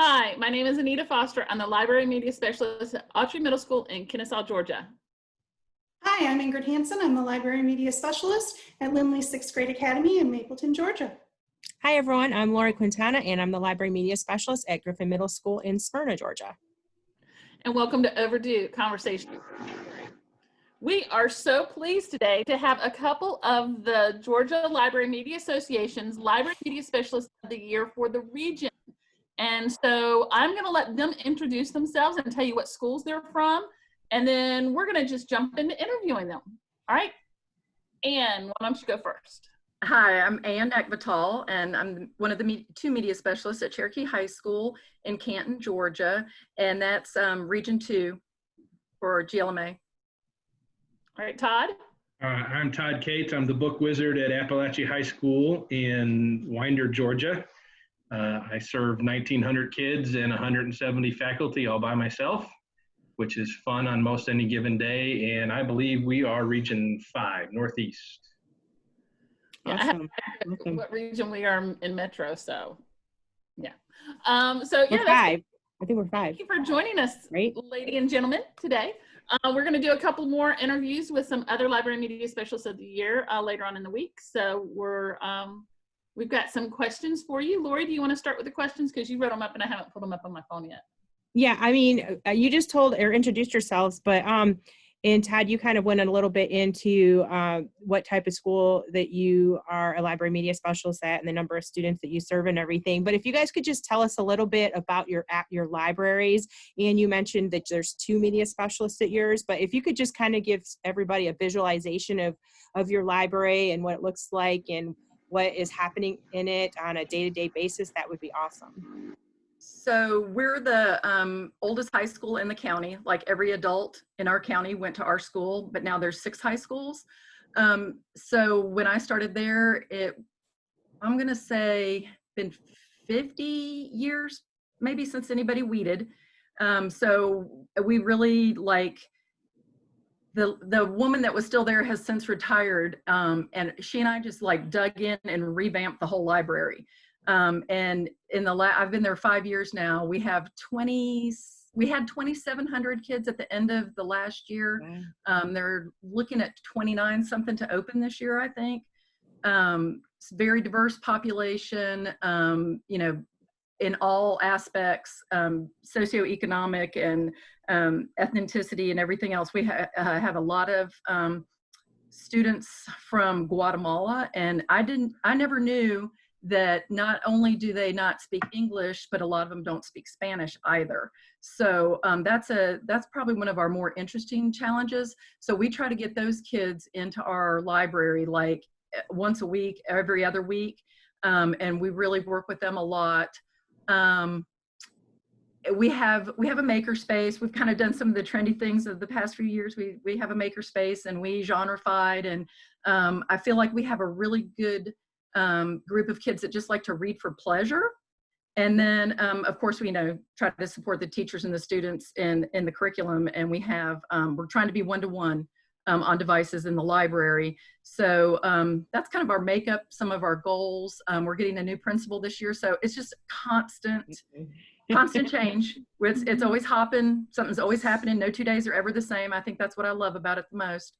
Hi, my name is Anita Foster. I'm the Library Media Specialist at Autry Middle School in Kennesaw, Georgia. Hi, I'm Ingrid Hansen. I'm the Library Media Specialist at Lindley 6th Grade Academy in Mapleton, Georgia. Hi, everyone. I'm Lori Quintana, and I'm the Library Media Specialist at Griffin Middle School in Smyrna, Georgia. And welcome to Overdue Conversation. We are so pleased today to have a couple of the Georgia Library Media Association's Library Media Specialists of the Year for the region. And so I'm going to let them introduce themselves and tell you what schools they're from. And then we're going to just jump into interviewing them. All right. Anne, why don't you go first? Hi, I'm Anne Nechvatal, and I'm one of the two media specialists at Cherokee High School in Canton, Georgia. And that's Region 2 for GLMA. All right, Todd. I'm Todd Cates. I'm the book wizard at Appalachia High School in Winder, Georgia. I serve 1,900 kids and 170 faculty all by myself, which is fun on most any given day. And I believe we are Region 5, Northeast. Awesome. Yeah, what region we are in Metro, so yeah. We're 5. I think we're 5. Thank you for joining us, right, ladies and gentlemen, today. We're going to do a couple more interviews with some other Library Media Specialists of the Year later on in the week. So we've got some questions for you. Lori, do you want to start with the questions? Because you wrote them up and I haven't put them up on my phone yet. Yeah, I mean, you just told or introduced yourselves, but and Todd, you kind of went a little bit into what type of school that you are a library media specialist at and the number of students that you serve and everything. But if you guys could just tell us a little bit about your libraries, and you mentioned that there's 2 media specialists at yours, but if you could just kind of give everybody a visualization of your library and what it looks like and what is happening in it on a day-to-day basis, that would be awesome. So we're the oldest high school in the county. Like every adult in our county went to our school, but now there's 6 high schools. So when I started there, I'm gonna say been 50 years, maybe since anybody weeded. So we really like, the woman that was still there has since retired, and she and I just like dug in and revamped the whole library. And in I've been there 5 years now. We had 2,700 kids at the end of the last year. They're looking at 29 something to open this year, I think. It's a very diverse population, you know, in all aspects, socioeconomic and ethnicity and everything else. We have a lot of students from Guatemala, and I never knew that not only do they not speak English, but a lot of them don't speak Spanish either. So that's probably one of our more interesting challenges. So we try to get those kids into our library like once a week, every other week, and we really work with them a lot. We have a maker space. We've kind of done some of the trendy things of the past few years. We have a maker space, and we genrefied, and I feel like we have a really good group of kids that just like to read for pleasure. And then of course we try to support the teachers and the students in the curriculum, and we have we're trying to be one-to-one on devices in the library. So that's kind of our makeup, some of our goals. We're getting a new principal this year, so it's just constant change. It's always hopping, something's always happening. No 2 days are ever the same. I think that's what I love about it the most.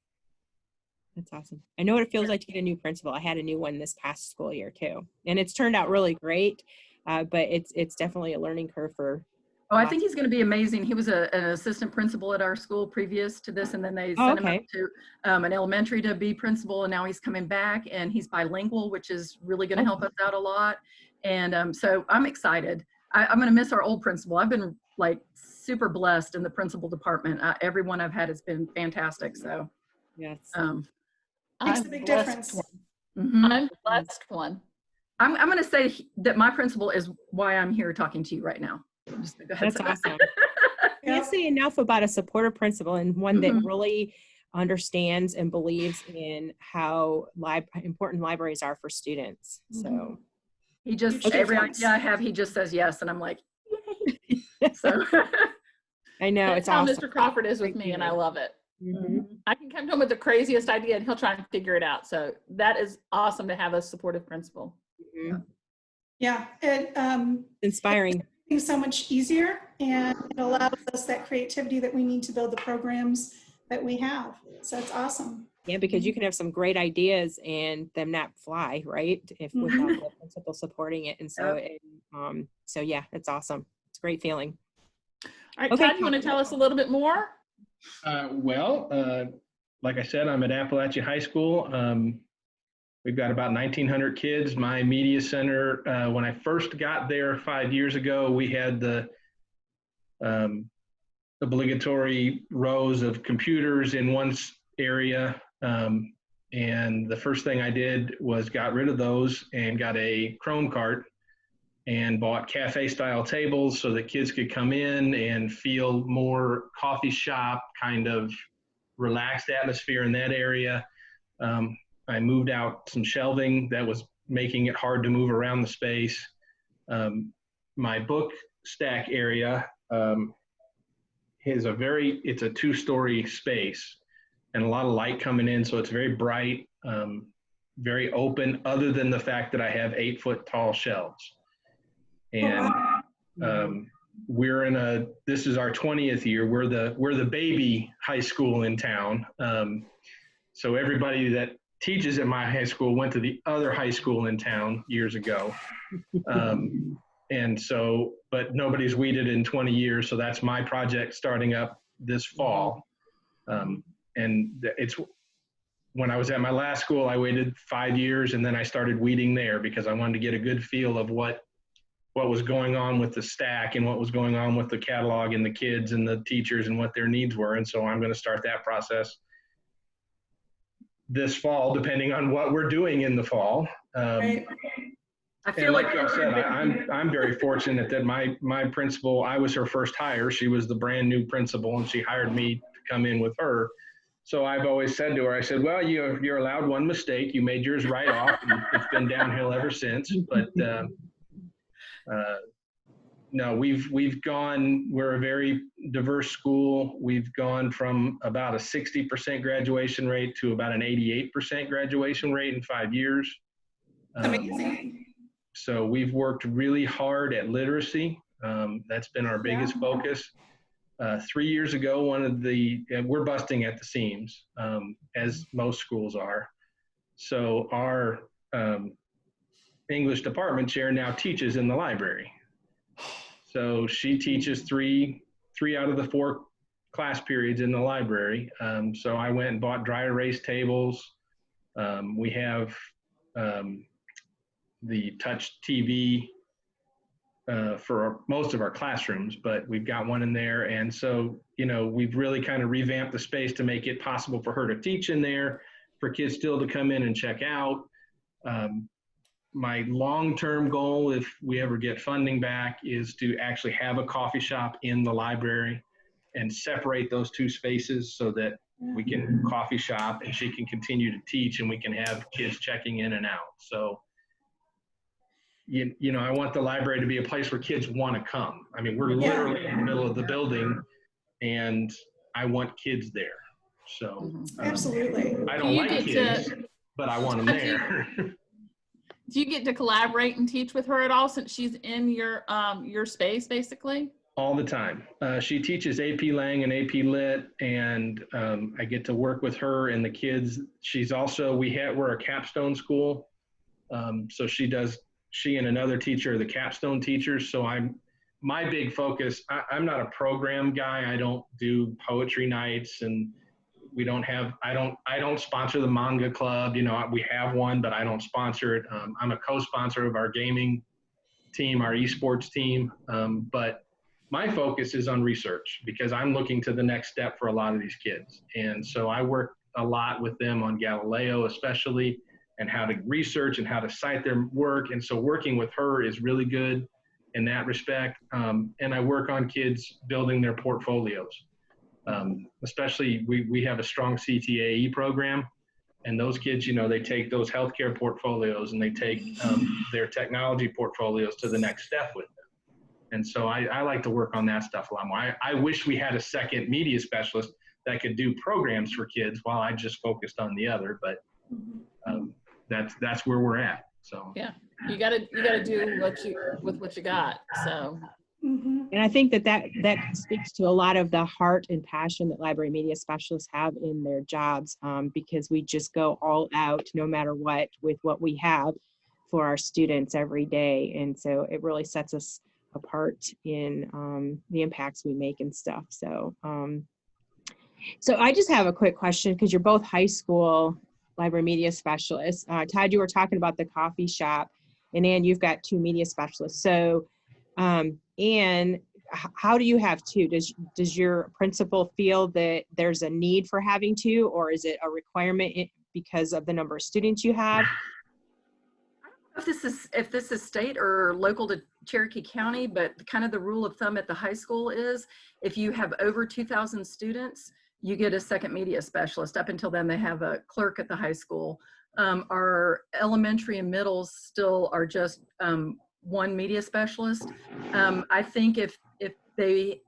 That's awesome. I know what it feels like to get a new principal. I had a new one this past school year too, and it's turned out really great. But it's definitely a learning curve for. Oh, I think he's going to be amazing. He was an assistant principal at our school previous to this, and then they sent him up to an elementary to be principal, and now he's coming back, and he's bilingual, which is really going to help us out a lot. And so I'm excited. I'm going to miss our old principal. I've been like super blessed in the principal department. Everyone I've had has been fantastic. So yes. Makes a big difference. I'm the blessed one. I'm going to say that my principal is why I'm here talking to you right now. Just go ahead. That's awesome. Can't say enough about a supportive principal, and one that really understands and believes in how important libraries are for students. So he just, every idea I have, he just says yes, and I'm like, yay. So I know, that's it's how awesome. Mr. Crawford is with me, and I love it. I can come to him with the craziest idea and he'll try and figure it out. So that is awesome to have a supportive principal. Yeah, it inspiring. things so much easier, and it allows us that creativity that we need to build the programs that we have. So it's awesome. Yeah, because you can have some great ideas and them not fly, right? If without the principal supporting it. And so, so yeah, it's awesome. It's a great feeling. All right, Okay, Todd, you want to tell us a little bit more? Like I said, I'm at Appalachia High School. We've got about 1,900 kids. My media center, when I first got there 5 years ago, we had the obligatory rows of computers in one area. And the first thing I did was got rid of those and got a Chrome cart and bought cafe style tables so that kids could come in and feel more coffee shop kind of relaxed atmosphere in that area. I moved out some shelving that was making it hard to move around the space. My book stack area is it's a 2-story space and a lot of light coming in. So it's very bright, very open, other than the fact that I have 8-foot tall shelves. And this is our 20th year. We're the baby high school in town. So everybody that teaches at my high school went to the other high school in town years ago. And so, but nobody's weeded in 20 years. So that's my project starting up this fall. And it's, when I was at my last school, I waited 5 years and then I started weeding there because I wanted to get a good feel of what was going on with the stack and what was going on with the catalog and the kids and the teachers and what their needs were. And so I'm going to start that process this fall, depending on what we're doing in the fall. Right. I feel like y'all said, I'm very fortunate that my principal, I was her first hire. She was the brand new principal and she hired me to come in with her. So I've always said to her, I said, well, you're allowed one mistake. You made yours right off. And it's been downhill ever since. But no, we're a very diverse school. We've gone from about a 60% graduation rate to about an 88% graduation rate in 5 years. Amazing. So we've worked really hard at literacy. That's been our biggest focus. 3 years ago, we're busting at the seams, as most schools are. So our English department chair now teaches in the library. So she teaches three out of the 4 class periods in the library. So I went and bought dry erase tables. We have the touch TV for most of our classrooms, but we've got one in there. And so, we've really kind of revamped the space to make it possible for her to teach in there, for kids still to come in and check out. My long-term goal, if we ever get funding back, is to actually have a coffee shop in the library and separate those 2 spaces so that we can coffee shop and she can continue to teach and we can have kids checking in and out. So, I want the library to be a place where kids want to come. I mean, we're literally in the middle of the building and I want kids there. So Absolutely. I don't like kids, but I want them there. Do you get to collaborate and teach with her at all since she's in your space, basically? All the time. She teaches AP Lang and AP Lit, and I get to work with her and the kids. She's also, we're a capstone school. So she and another teacher are the capstone teachers. So my big focus, I'm not a program guy. I don't do poetry nights and I don't sponsor the manga club. We have one, but I don't sponsor it. I'm a co-sponsor of our gaming team, our esports team. But my focus is on research because I'm looking to the next step for a lot of these kids. And so I work a lot with them on Galileo, especially, and how to research and how to cite their work. And so working with her is really good in that respect. And I work on kids building their portfolios. Especially we have a strong CTAE program, and those kids, they take those healthcare portfolios and they take their technology portfolios to the next step with them. And so I like to work on that stuff a lot more. I wish we had a second media specialist that could do programs for kids while I just focused on the other, but that's where we're at. So yeah, you gotta do what you got. So And I think that speaks to a lot of the heart and passion that library media specialists have in their jobs, because we just go all out no matter what with what we have for our students every day. And so it really sets us apart in the impacts we make and stuff. So, so I just have a quick question, because you're both high school library media specialists. Todd, you were talking about the coffee shop, and Ann, you've got 2 media specialists. So, Ann, how do you have 2? Does your principal feel that there's a need for having 2, or is it a requirement because of the number of students you have? I don't know if this is state or local to Cherokee County, but kind of the rule of thumb at the high school is if you have over 2,000 students, you get a second media specialist. Up until then, they have a clerk at the high school. Our elementary and middles still are just 1 media specialist. I think if they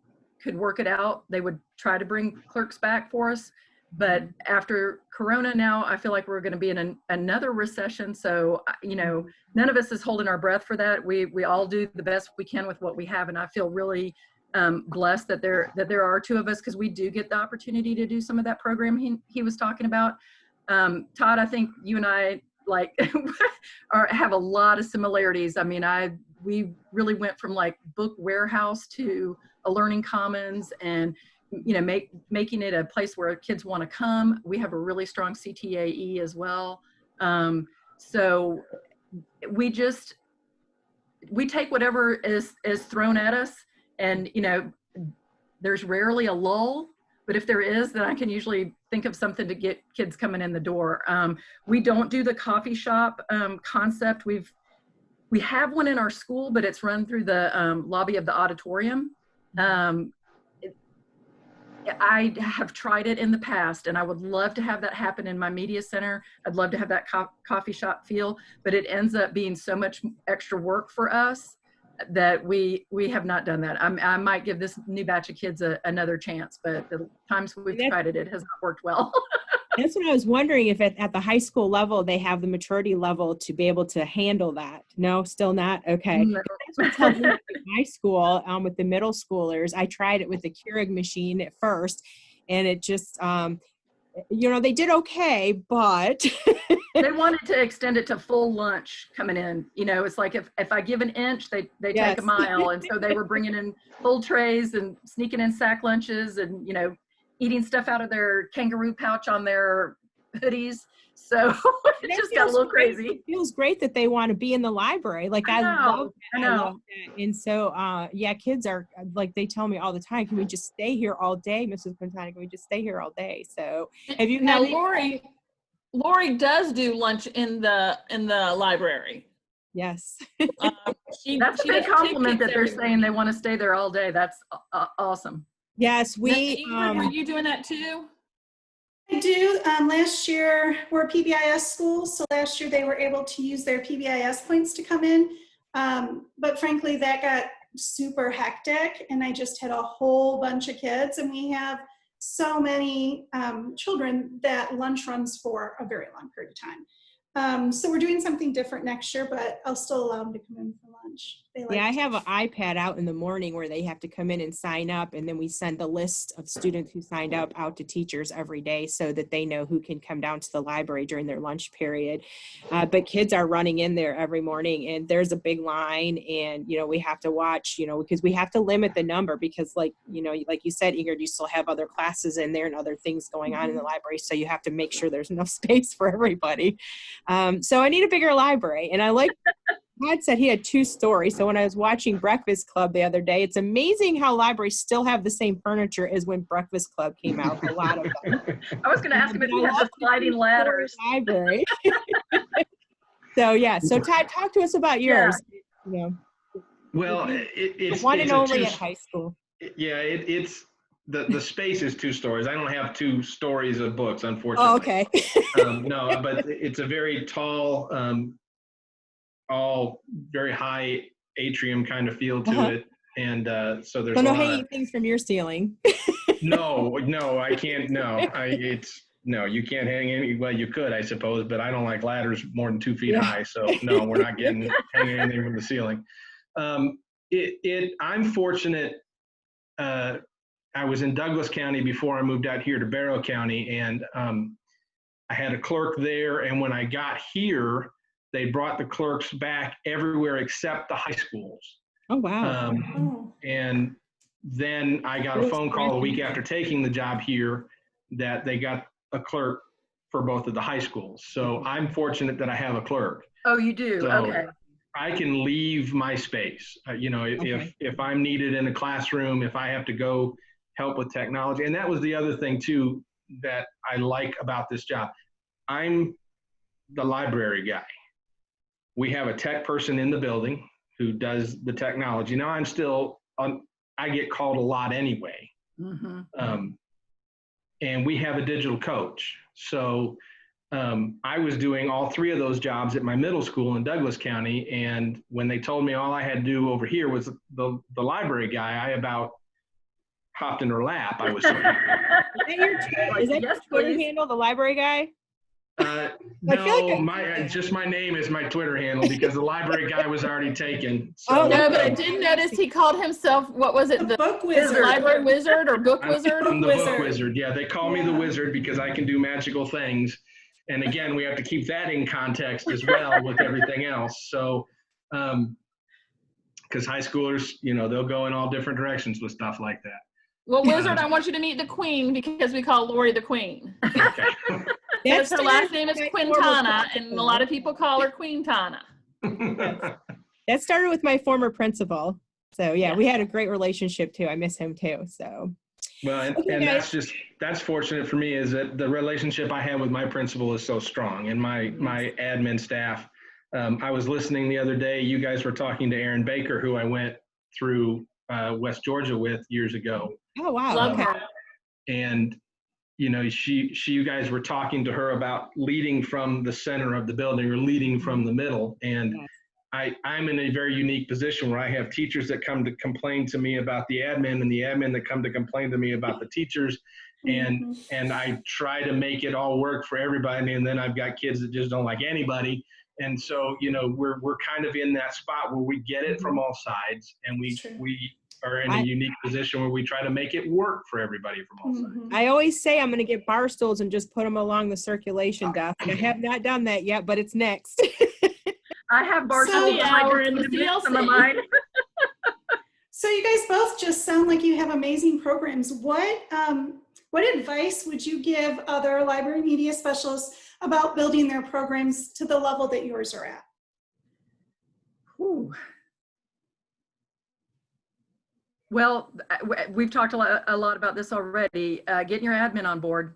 could work it out, they would try to bring clerks back for us. But after Corona now, I feel like we're going to be in another recession. So, you know, none of us is holding our breath for that. We all do the best we can with what we have. And I feel really blessed that there are 2 of us, because we do get the opportunity to do some of that program he was talking about. Todd, I think you and I like have a lot of similarities. I mean, we really went from like book warehouse to a learning commons, and you know, making it a place where kids want to come. We have a really strong CTAE as well. So we take whatever is thrown at us, and you know, there's rarely a lull, but if there is, then I can usually think of something to get kids coming in the door. We don't do the coffee shop concept. We have one in our school, but it's run through the lobby of the auditorium. I have tried it in the past, and I would love to have that happen in my media center. I'd love to have that coffee shop feel, but it ends up being so much extra work for us that we have not done that. I might give this new batch of kids another chance, but the times we've tried it, it has not worked well. That's what I was wondering, if at the high school level, they have the maturity level to be able to handle that. No, still not? Okay. No. That's what's helping in my school with the middle schoolers. I tried it with the Keurig machine at first, and it just, you know, they did okay, but. They wanted to extend it to full lunch coming in. You know, it's like if I give an inch, they Yes. take a mile. And so they were bringing in full trays and sneaking in sack lunches and, you know, eating stuff out of their kangaroo pouch on their hoodies. So it just got a little crazy. It feels great that they want to be in the library. Like I love that. And so, yeah, kids are like, they tell me all the time, can we just stay here all day, Mrs. Quintana? Can we just stay here all day? So have you now, Lori does do lunch in the library. Yes. That's a big compliment that they're saying they want to stay there all day. That's awesome. Yes, are you doing that too? I do. Last year, we're a PBIS school, so last year they were able to use their PBIS points to come in. But frankly, that got super hectic, and I just had a whole bunch of kids, and we have so many children that lunch runs for a very long period of time. So we're doing something different next year, but I'll still allow them to come in for lunch. I have an iPad out in the morning where they have to come in and sign up, and then we send a list of students who signed up out to teachers every day so that they know who can come down to the library during their lunch period. But kids are running in there every morning, and there's a big line, and you know, we have to watch, you know, because we have to limit the number, because like, you know, like you said, Ingrid, you still have other classes in there and other things going on in the library, so you have to make sure there's enough space for everybody. So I need a bigger library, and I like Todd said he had 2 stories. So when I was watching Breakfast Club the other day, it's amazing how libraries still have the same furniture as when Breakfast Club came out, a lot of them. I was going to ask him if he had the sliding ladders. Library. So yeah, so Todd, talk to us about yours. Yeah. You know, Well, it's one and only at high school. Yeah, it's the space is 2 stories. I don't have 2 stories of books, unfortunately. Oh, okay. No, but it's a very tall, all very high atrium kind of feel to it, and so there's no hanging things from your ceiling. No, I can't. No, you can't hang any. Well, you could, I suppose, but I don't like ladders more than 2 feet high. So no, we're not hanging anything from the ceiling. I'm fortunate. I was in Douglas County before I moved out here to Barrow County, and I had a clerk there. And when I got here, they brought the clerks back everywhere except the high schools. Oh, wow. And then I got a phone call a week after taking the job here that they got a clerk for both of the high schools. So I'm fortunate that I have a clerk. Oh, you do? So Okay. I can leave my space. If I'm needed in a classroom, if I have to go help with technology. And that was the other thing too that I like about this job. I'm the library guy. We have a tech person in the building who does the technology. Now I'm still I get called a lot anyway. And we have a digital coach. So I was doing all three of those jobs at my middle school in Douglas County. And when they told me all I had to do over here was the library guy, I about hopped in her lap. I was so happy. Is that your Twitter handle, the library guy? No, just my name is my Twitter handle because the library guy was already taken. So, no, but I did notice he called himself, what was it? The book wizard. Library wizard or book wizard? I'm the book wizard. Yeah, they call me the wizard because I can do magical things. And again, we have to keep that in context as well with everything else. So, because high schoolers, they'll go in all different directions with stuff like that. Well, wizard, I want you to meet the queen because we call Lori the queen. Okay. Because her last name is Quintana, and a lot of people call her Queen Tana. That started with my former principal. So yeah, we had a great relationship too. I miss him too. So. Well, and that's fortunate for me is that the relationship I have with my principal is so strong, and my admin staff. I was listening the other day. You guys were talking to Erin Baker, who I went through West Georgia with years ago. Oh wow! Love her. And you guys were talking to her about leading from the center of the building or leading from the middle, and I'm in a very unique position where I have teachers that come to complain to me about the admin and the admin that come to complain to me about the teachers. And I try to make it all work for everybody. And then I've got kids that just don't like anybody. And so, we're kind of in that spot where we get it from all sides, and we are in a unique position where we try to make it work for everybody from all sides. I always say I'm going to get bar stools and just put them along the circulation desk. I have not done that yet, but it's next. I have bar stools. So you guys both just sound like you have amazing programs. What advice would you give other library media specialists about building their programs to the level that yours are at? Well, we've talked a lot about this already. Getting your admin on board,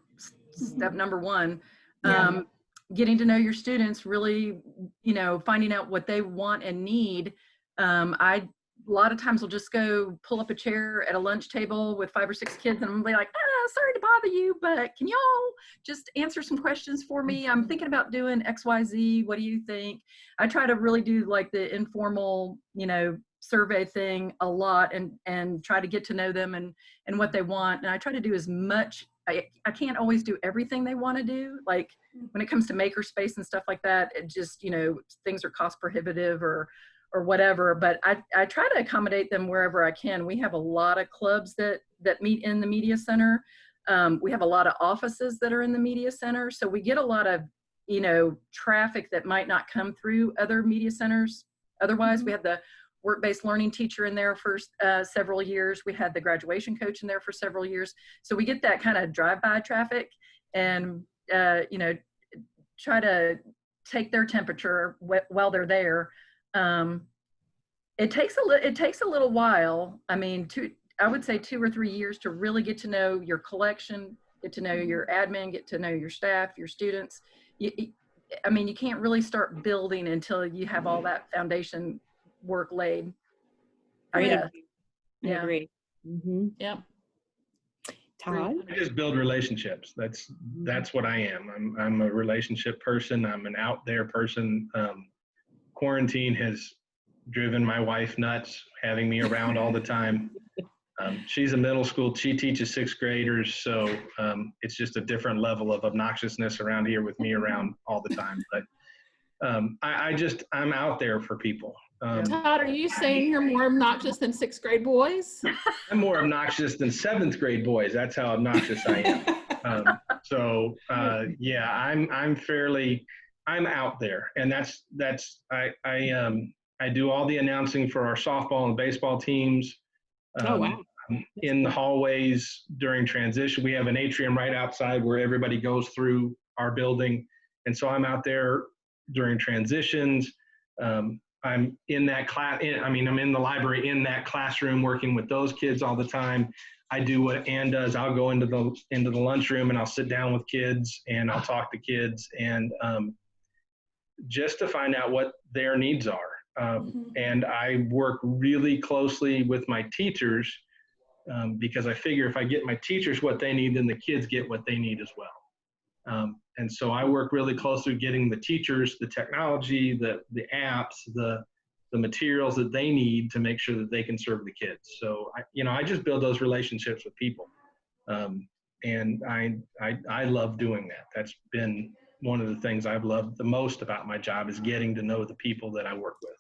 step number one. Getting to know your students, really, finding out what they want and need. A lot of times will just go pull up a chair at a lunch table with 5 or 6 kids, and I'm gonna be like, sorry to bother you, but can y'all just answer some questions for me? I'm thinking about doing XYZ. What do you think? I try to really do like the informal, survey thing a lot, and try to get to know them and what they want. And I try to do as much. I can't always do everything they want to do. Like when it comes to makerspace and stuff like that, it just, things are cost prohibitive or whatever, but I try to accommodate them wherever I can. We have a lot of clubs that meet in the media center. We have a lot of offices that are in the media center. So we get a lot of, traffic that might not come through other media centers. Otherwise, we had the work-based learning teacher in there for several years. We had the graduation coach in there for several years. So we get that kind of drive-by traffic and, try to take their temperature while they're there. It takes a little while. I mean, I would say 2 or 3 years to really get to know your collection, get to know your admin, get to know your staff, your students. You can't really start building until you have all that foundation work laid. I agree. Yep. Todd? I just build relationships. That's what I am. I'm a relationship person. I'm an out there person. Quarantine has driven my wife nuts, having me around all the time. She's a middle school. She teaches 6th graders, so it's just a different level of obnoxiousness around here with me around all the time. But I'm out there for people, Todd, are you saying you're more obnoxious than 6th grade boys? I'm more obnoxious than 7th grade boys. That's how obnoxious I am. Yeah, I'm out there, and I do all the announcing for our softball and baseball teams. Oh, wow. In the hallways during transition. We have an atrium right outside where everybody goes through our building. And so I'm out there during transitions. I'm in that class. I'm in the library in that classroom working with those kids all the time. I do what Ann does. I'll go into the lunchroom and I'll sit down with kids and I'll talk to kids and just to find out what their needs are. And I work really closely with my teachers because I figure if I get my teachers what they need, then the kids get what they need as well. And so I work really closely getting the teachers, the technology, the apps, the materials that they need to make sure that they can serve the kids. So I just build those relationships with people. And I love doing that. That's been one of the things I've loved the most about my job is getting to know the people that I work with.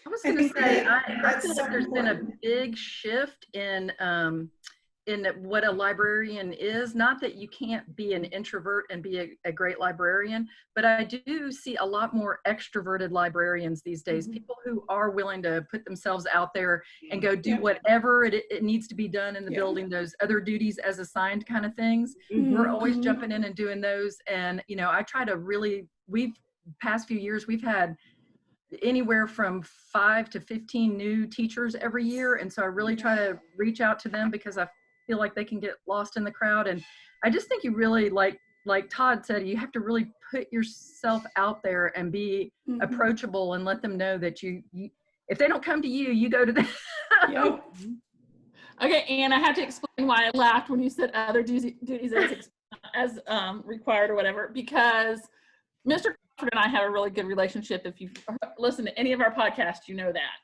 I was going to say, I feel so like there's been a big shift in what a librarian is. Not that you can't be an introvert and be a great librarian, but I do see a lot more extroverted librarians these days, people who are willing to put themselves out there and go do whatever it needs to be done in the building, those other duties as assigned kind of things. We're always jumping in and doing those. And, I try to really, past few years, we've had anywhere from 5 to 15 new teachers every year. And so I really try to reach out to them because I feel like they can get lost in the crowd. And I just think you really, like Todd said, you have to really put yourself out there and be approachable and let them know that you if they don't come to you, you go to them. Okay, Ann, I had to explain why I laughed when you said other duties as required or whatever, because Mr. Crawford and I have a really good relationship. If you've listened to any of our podcasts, you know that.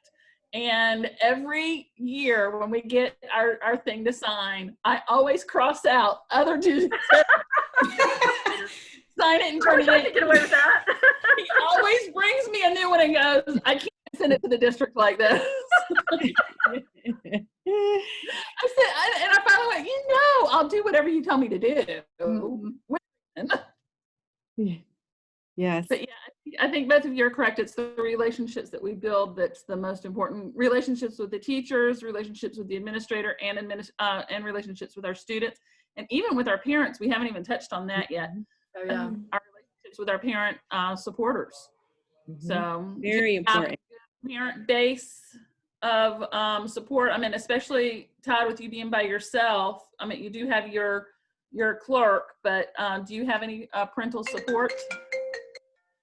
And every year when we get our thing to sign, I always cross out other duties. Sign it and turn it in. I can get away with that. He always brings me a new one and goes, I can't send it to the district like this. I said, and I finally went, I'll do whatever you tell me to do. Yes. But yeah, I think both of you are correct. It's the relationships that we build that's the most important. Relationships with the teachers, relationships with the administrator, and relationships with our students, and even with our parents. We haven't even touched on that yet. Oh, yeah. Our relationships with our parent supporters. So very important. Parent base of support. Especially Todd, with you being by yourself. You do have your clerk, but do you have any parental support?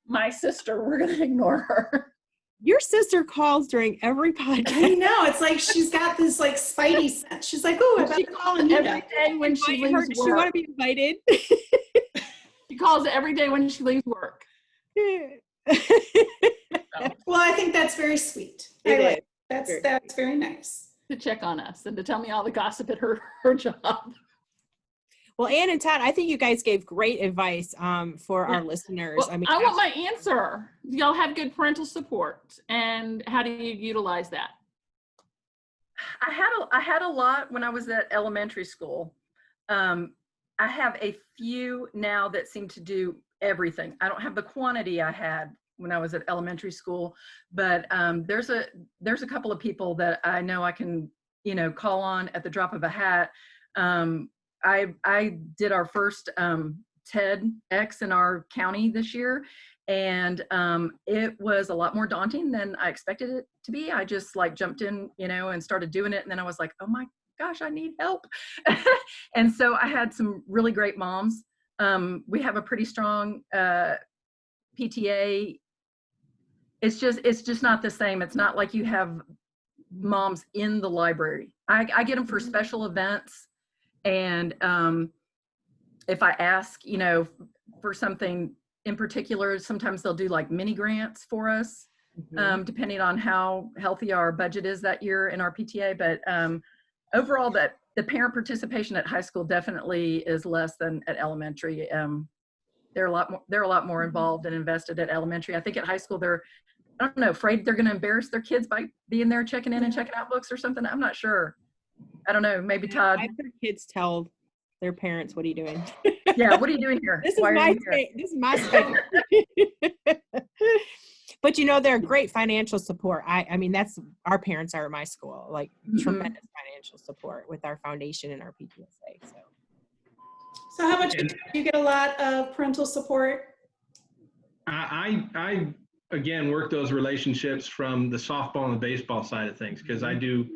My sister, we're going to ignore her. Your sister calls during every podcast. I know. It's like she's got this spidey sense. She's like, oh, I better call Anita. Every day when she leaves work. Does she want to be invited? She calls every day when she leaves work. Well, I think that's very sweet. That's very nice. To check on us and to tell me all the gossip at her job. Well, Ann and Todd, I think you guys gave great advice for our listeners. Well, I want my answer. Do y'all have good parental support, and how do you utilize that? I had a lot when I was at elementary school. I have a few now that seem to do everything. I don't have the quantity I had when I was at elementary school, but there's a couple of people that I know I can call on at the drop of a hat. I did our first TEDx in our county this year, and it was a lot more daunting than I expected it to be. I just jumped in, and started doing it, and then I was like, oh my gosh, I need help. And so I had some really great moms. We have a pretty strong PTA. It's just not the same. It's not like you have moms in the library. I get them for special events. And if I ask, for something in particular, sometimes they'll do mini grants for us, depending on how healthy our budget is that year in our PTA. But overall, that the parent participation at high school definitely is less than at elementary. They're a lot more involved and invested at elementary. I think at high school they're I don't know, afraid they're going to embarrass their kids by being there checking in and checking out books or something. I'm not sure. I don't know. Maybe Todd. I've heard kids tell their parents, "What are you doing?" Yeah, what are you doing here? This is Why are my you here? this is my space. But you know, they're great financial support. I mean, that's our parents are at my school, like tremendous financial support with our foundation and our PTSA. So how about you? Do you get a lot of parental support? I again work those relationships from the softball and the baseball side of things, because I do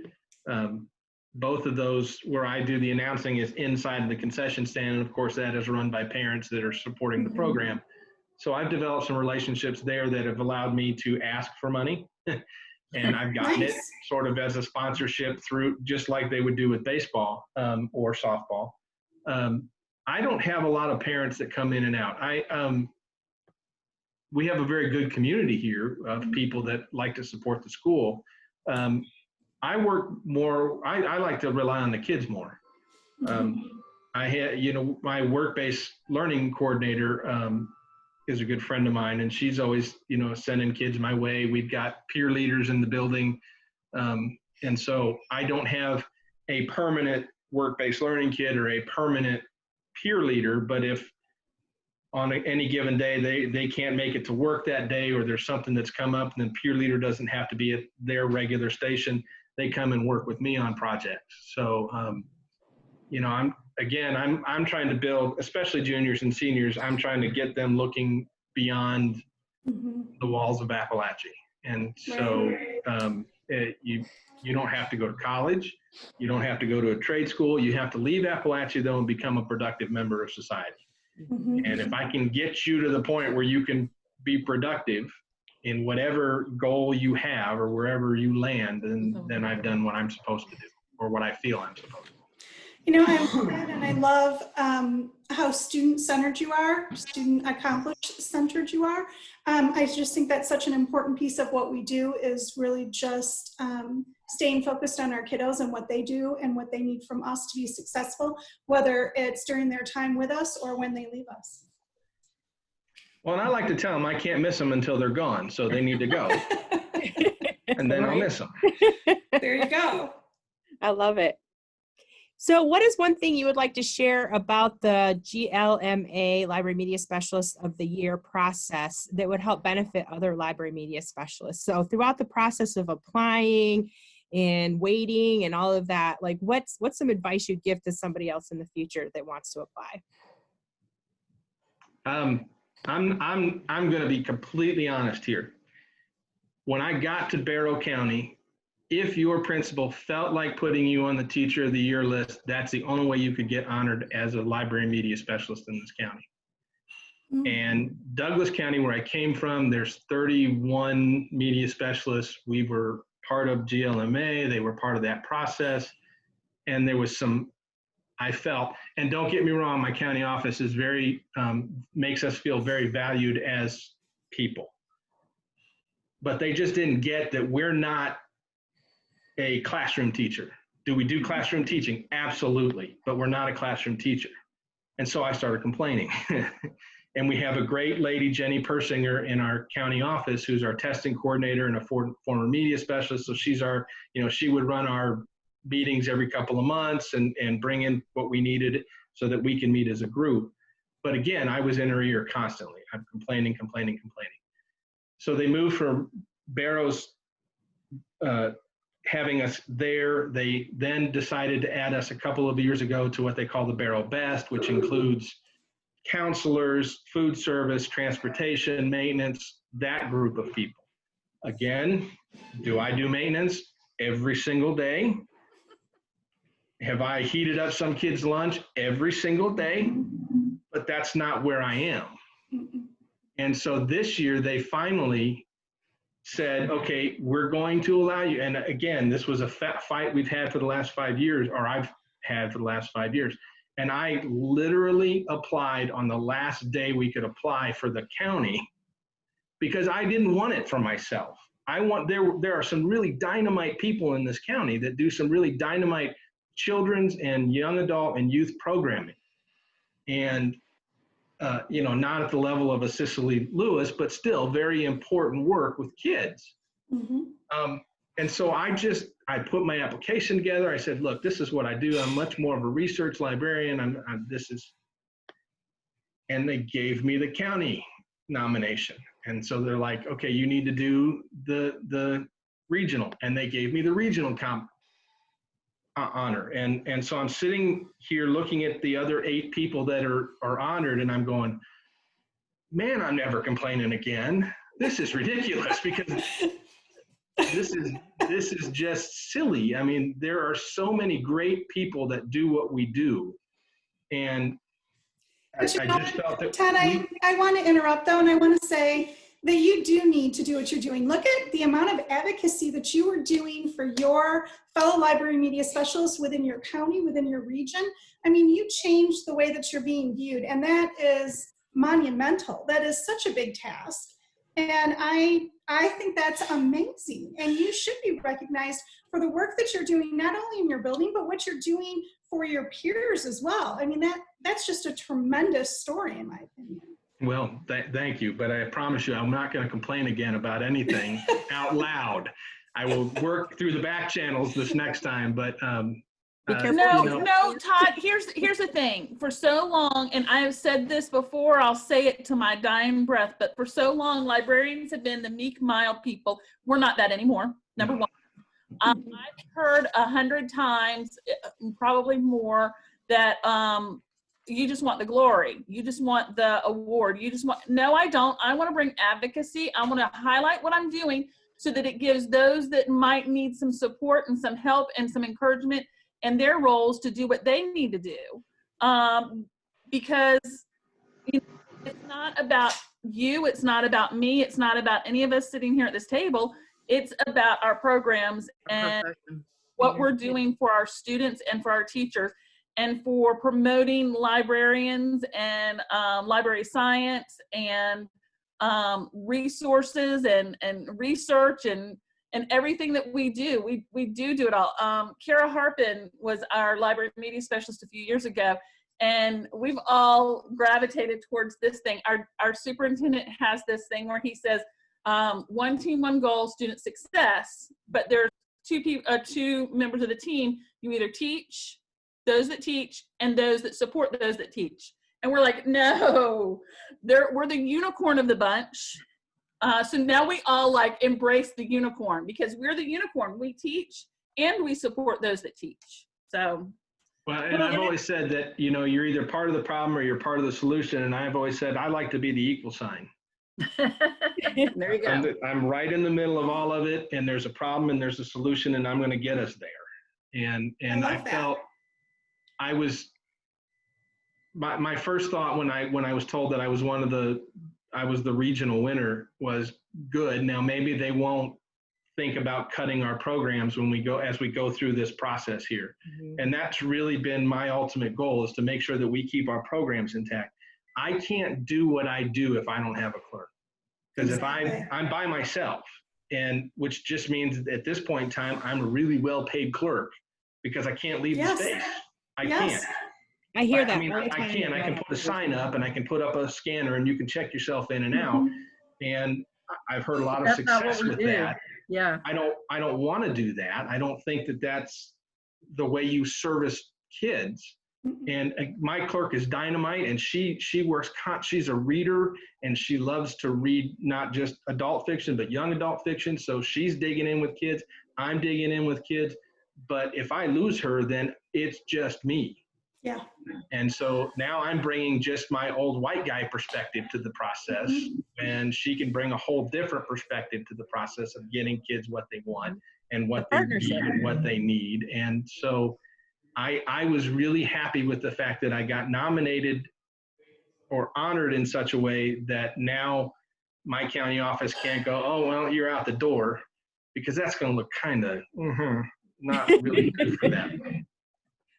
both of those. Where I do the announcing is inside of the concession stand, and of course that is run by parents that are supporting the program. So I've developed some relationships there that have allowed me to ask for money, and I've gotten it sort of as a sponsorship through, just like they would do with baseball or softball. I don't have a lot of parents that come in and out. We have a very good community here of people that like to support the school. I work more, I like to rely on the kids more. I had, you know, my work-based learning coordinator is a good friend of mine, and she's always, you know, sending kids my way. We've got peer leaders in the building. And so I don't have a permanent work-based learning kid or a permanent peer leader, but if on any given day they can't make it to work that day, or there's something that's come up, and the peer leader doesn't have to be at their regular station, they come and work with me on projects. So, you know, I'm trying to build, especially juniors and seniors, I'm trying to get them looking beyond the walls of Appalachia. And so you don't have to go to college. You don't have to go to a trade school. You have to leave Appalachia, though, and become a productive member of society. And if I can get you to the point where you can be productive in whatever goal you have or wherever you land, then I've done what I'm supposed to do, or what I feel I'm supposed to do. You know, I love that, and I love how student-centered you are, student-accomplished-centered you are. I just think that's such an important piece of what we do, is really just staying focused on our kiddos and what they do and what they need from us to be successful, whether it's during their time with us or when they leave us. Well, and I like to tell them I can't miss them until they're gone, so they need to go. And then I'll miss them. There you go. I love it. So what is one thing you would like to share about the GLMA Library Media Specialist of the Year process that would help benefit other library media specialists? So throughout the process of applying and waiting and all of that, like what's some advice you'd give to somebody else in the future that wants to apply? I'm going to be completely honest here. When I got to Barrow County, if your principal felt like putting you on the Teacher of the Year list, that's the only way you could get honored as a library media specialist in this county. And Douglas County, where I came from, there's 31 media specialists. We were part of GLMA. They were part of that process. And there was some, I felt, and don't get me wrong, my county office is very, makes us feel very valued as people. But they just didn't get that we're not a classroom teacher. Do we do classroom teaching? Absolutely, but we're not a classroom teacher. And so I started complaining. And we have a great lady, Jenny Persinger, in our county office, who's our testing coordinator and a former media specialist. So she's our, you know, she would run our meetings every couple of months and bring in what we needed so that we can meet as a group. But again, I was in her ear constantly. I'm complaining. So they moved from Barrow's having us there. They then decided to add us a couple of years ago to what they call the Barrow Best, which includes counselors, food service, transportation, maintenance, that group of people. Again, do I do maintenance every single day? Have I heated up some kid's lunch every single day? But that's not where I am. And so this year they finally said, okay, we're going to allow you. And again, this was a fight we've had for the last 5 years, or I've had for the last 5 years. And I literally applied on the last day we could apply for the county because I didn't want it for myself. There are some really dynamite people in this county that do some really dynamite children's and young adult and youth programming. And not at the level of a Cicely Lewis, but still very important work with kids. Mm-hmm. And so I put my application together. I said, look, this is what I do. I'm much more of a research librarian. And they gave me the county nomination. And so they're like, okay, you need to do the regional. And they gave me the regional honor. And so I'm sitting here looking at the other 8 people that are honored, and I'm going, man, I'm never complaining again. This is ridiculous, because this is just silly. I mean, there are so many great people that do what we do. And I just felt that Todd, I want to interrupt though, and I want to say that you do need to do what you're doing. Look at the amount of advocacy that you are doing for your fellow library media specialists within your county, within your region. I mean, you changed the way that you're being viewed, and that is monumental. That is such a big task. And I think that's amazing. And you should be recognized for the work that you're doing, not only in your building, but what you're doing for your peers as well. I mean, that's just a tremendous story, in my opinion. Well, thank you. But I promise you, I'm not going to complain again about anything out loud. I will work through the back channels this next time. But no, Todd, here's the thing. For so long, and I have said this before, I'll say it to my dying breath, but for so long, librarians have been the meek, mild people. We're not that anymore, number one. I've heard 100 times, probably more, that you just want the glory. You just want the award. No, I don't. I want to bring advocacy. I want to highlight what I'm doing so that it gives those that might need some support and some help and some encouragement in their roles to do what they need to do. Because it's not about you. It's not about me. It's not about any of us sitting here at this table. It's about our programs and what we're doing for our students and for our teachers, and for promoting librarians and library science and resources and research and everything that we do. We do it all. Kara Harpin was our library media specialist a few years ago, and we've all gravitated towards this thing. Our superintendent has this thing where he says, one team, one goal, student success, but there's two members of the team. You either teach, those that teach, and those that support those that teach. And we're like, no, we're the unicorn of the bunch. So now we all like embrace the unicorn, because we're the unicorn. We teach and we support those that teach. So. Well, and I've always said that, you're either part of the problem or you're part of the solution. And I've always said, I like to be the equal sign. There you go. I'm right in the middle of all of it, and there's a problem and there's a solution, and I'm going to get us there. And I felt my first thought when I was told that I was the regional winner was, good. Now maybe they won't think about cutting our programs as we go through this process here. Mm-hmm. And that's really been my ultimate goal, is to make sure that we keep our programs intact. I can't do what I do if I don't have a clerk. Because exactly. If I'm by myself, and which just means at this point in time, I'm a really well-paid clerk, because I can't leave the space. I can't. I hear that. I mean, I can put a sign up, and I can put up a scanner, and you can check yourself in and out. And I've heard a lot of success with that. Yeah. I don't want to do that. I don't think that that's the way you service kids. And my clerk is dynamite, and she works. She's a reader, and she loves to read not just adult fiction, but young adult fiction. So she's digging in with kids. I'm digging in with kids. But if I lose her, then it's just me. Yeah. And so now I'm bringing just my old white guy perspective to the process, and she can bring a whole different perspective to the process of getting kids what they want and what they need and what they need. And so I was really happy with the fact that I got nominated or honored in such a way that now my county office can't go, oh, well, you're out the door, because that's going to look kind of not really good for them.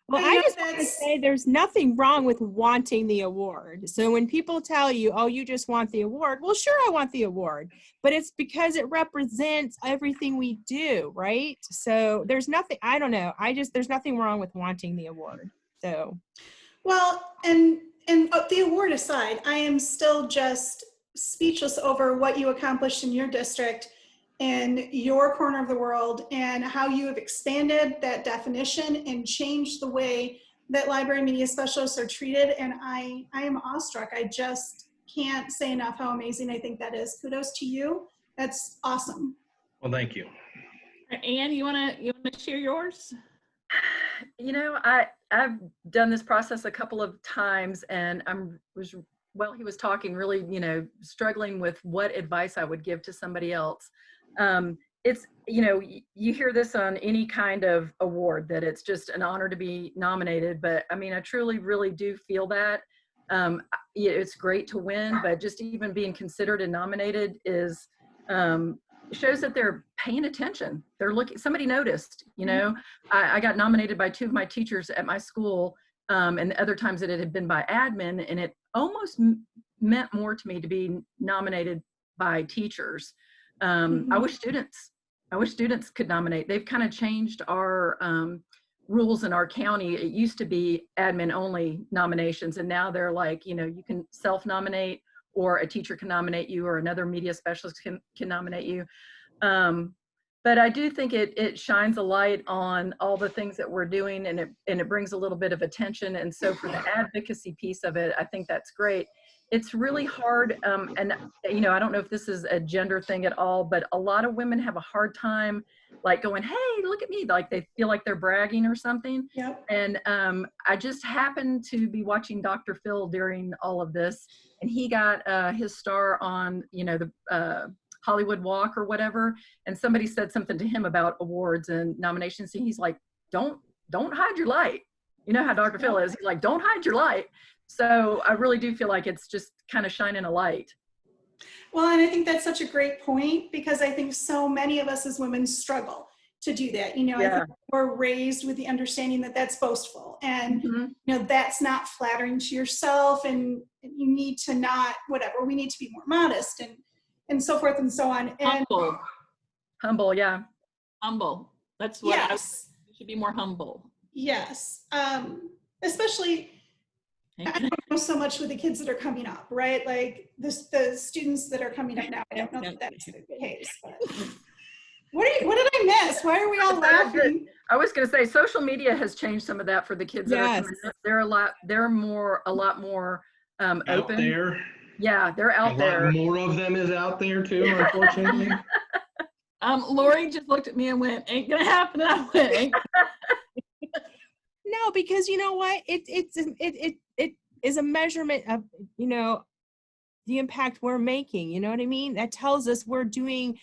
Well, I just want to say there's nothing wrong with wanting the award. So when people tell you, oh, you just want the award, well, sure, I want the award, but it's because it represents everything we do, right? So there's nothing, I don't know. There's nothing wrong with wanting the award. So. Well, and the award aside, I am still just speechless over what you accomplished in your district and your corner of the world, and how you have expanded that definition and changed the way that library media specialists are treated. And I am awestruck. I just can't say enough how amazing I think that is. Kudos to you. That's awesome. Well, thank you. Anne, you wanna share yours? You know, I've done this process a couple of times, and while he was talking, really, you know, struggling with what advice I would give to somebody else. It's, you know, you hear this on any kind of award, that it's just an honor to be nominated. But I mean, I truly, really do feel that. Yeah, it's great to win, but just even being considered and nominated is, shows that they're paying attention. They're looking, somebody noticed, you know. I got nominated by 2 of my teachers at my school, and the other times that it had been by admin, and it almost meant more to me to be nominated by teachers. I wish students could nominate. They've kind of changed our rules in our county. It used to be admin only nominations, and now they're like, you know, you can self-nominate, or a teacher can nominate you, or another media specialist can nominate you. But I do think it shines a light on all the things that we're doing, and it brings a little bit of attention. And so for the advocacy piece of it, I think that's great. It's really hard, and you know, I don't know if this is a gender thing at all, but a lot of women have a hard time like going, hey, look at me, like they feel like they're bragging or something. Yep. And I just happened to be watching Dr. Phil during all of this, and he got his star on, you know, the Hollywood Walk or whatever, and somebody said something to him about awards and nominations, and he's like, don't hide your light. You know how Dr. Phil is. He's like, don't hide your light. So I really do feel like it's just kind of shining a light. Well, and I think that's such a great point, because I think so many of us as women struggle to do that. You know, I think we're raised with the understanding that that's boastful, and you know, that's not flattering to yourself, and you need to not, whatever, we need to be more modest and so forth and so on. And humble, yeah. Humble. That's what we should be, more humble. Yes. Especially, I don't know so much with the kids that are coming up, right? Like the students that are coming up now. I don't know if that's the case, but what did I miss? Why are we all laughing? I was going to say, social media has changed some of that for the kids that are coming up. They're a lot more open. Out there. Yeah, they're out there. A lot more of them is out there too, unfortunately. Lori just looked at me and went, ain't gonna happen. I went, ain't. No, because you know what? It is a measurement of, you know, the impact we're making. You know what I mean? That tells us we're doing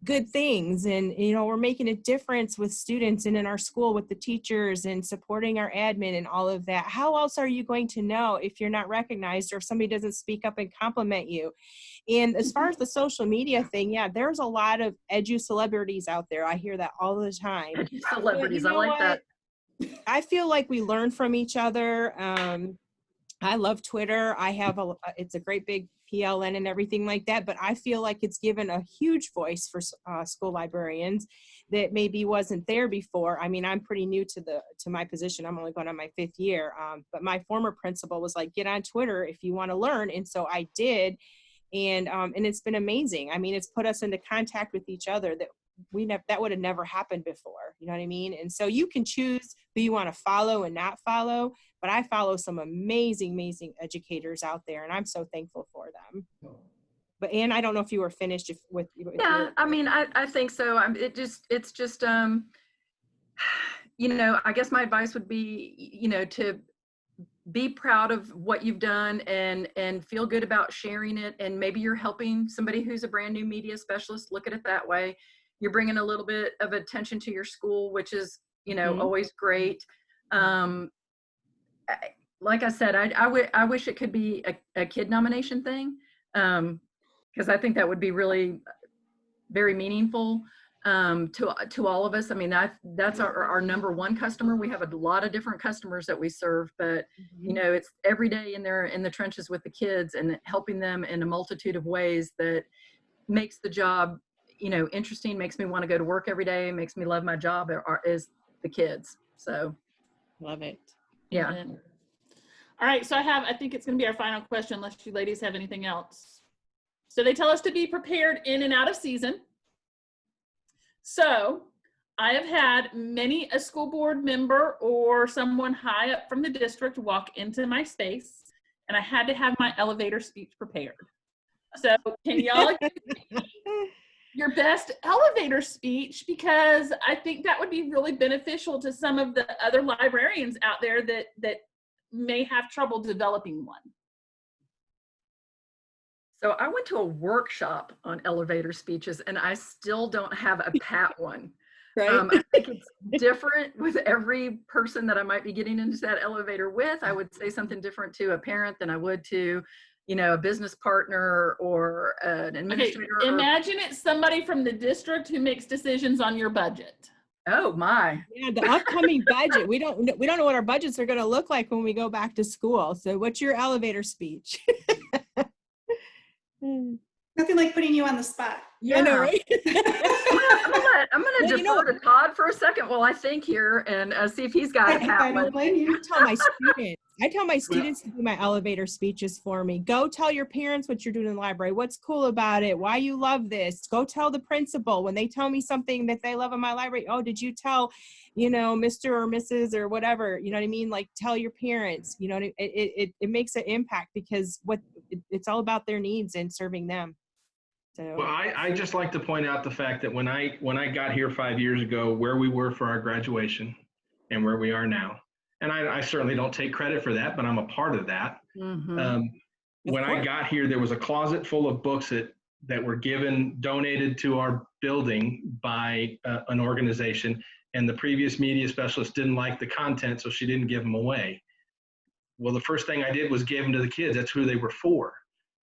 good things, and you know, we're making a difference with students and in our school with the teachers and supporting our admin and all of that. How else are you going to know if you're not recognized, or if somebody doesn't speak up and compliment you? And as far as the social media thing, yeah, there's a lot of edu celebrities out there. I hear that all the time. Celebrities, you know, I like that. I feel like we learn from each other. I love Twitter. I have it's a great big PLN and everything like that, but I feel like it's given a huge voice for school librarians that maybe wasn't there before. I mean, I'm pretty new to my position. I'm only going on my 5th year, but my former principal was like, get on Twitter if you want to learn. And so I did. And it's been amazing. I mean, it's put us into contact with each other that that would have never happened before. You know what I mean? And so you can choose who you want to follow and not follow, but I follow some amazing educators out there, and I'm so thankful for them. But Anne, I don't know if you were finished with yeah, I mean, I think so. It's just you know, I guess my advice would be, you know, to be proud of what you've done and feel good about sharing it. And maybe you're helping somebody who's a brand new media specialist. Look at it that way. You're bringing a little bit of attention to your school, which is, you know, always great. Like I said, I wish it could be a kid nomination thing, because I think that would be really very meaningful to all of us. I mean, that's our number one customer. We have a lot of different customers that we serve, but you know, it's every day in the trenches with the kids and helping them in a multitude of ways that makes the job, you know, interesting, makes me want to go to work every day, makes me love my job, is the kids. So love it. yeah. All right, so I think it's going to be our final question unless you ladies have anything else. So they tell us to be prepared in and out of season. So I have had many a school board member or someone high up from the district walk into my space, and I had to have my elevator speech prepared. So can y'all give your best elevator speech, because I think that would be really beneficial to some of the other librarians out there that may have trouble developing one. So I went to a workshop on elevator speeches, and I still don't have a pat one. Right. I think it's different with every person that I might be getting into that elevator with. I would say something different to a parent than I would to, you know, a business partner or an administrator. Okay, imagine it's somebody from the district who makes decisions on your budget. Oh my. Yeah, the upcoming budget. We don't know what our budgets are going to look like when we go back to school. So what's your elevator speech? Nothing like putting you on the spot. Yeah, I know, right? I'm gonna defer to Todd for a second while I think here and see if he's got a pat I don't one. blame you. I tell my students to do my elevator speeches for me. Go tell your parents what you're doing in the library, what's cool about it, why you love this. Go tell the principal when they tell me something that they love in my library. Oh, did you tell, you know, Mr. or Mrs. or whatever, you know what I mean? Like, tell your parents, you know, it makes an impact because it's all about their needs and serving them. So. Well, I just like to point out the fact that when I got here 5 years ago, where we were for our graduation and where we are now, and I certainly don't take credit for that, but I'm a part of that. Mm-hmm. When I got here, there was a closet full of books that were donated to our building by an organization, and the previous media specialist didn't like the content, so she didn't give them away. Well, the first thing I did was give them to the kids. That's who they were for.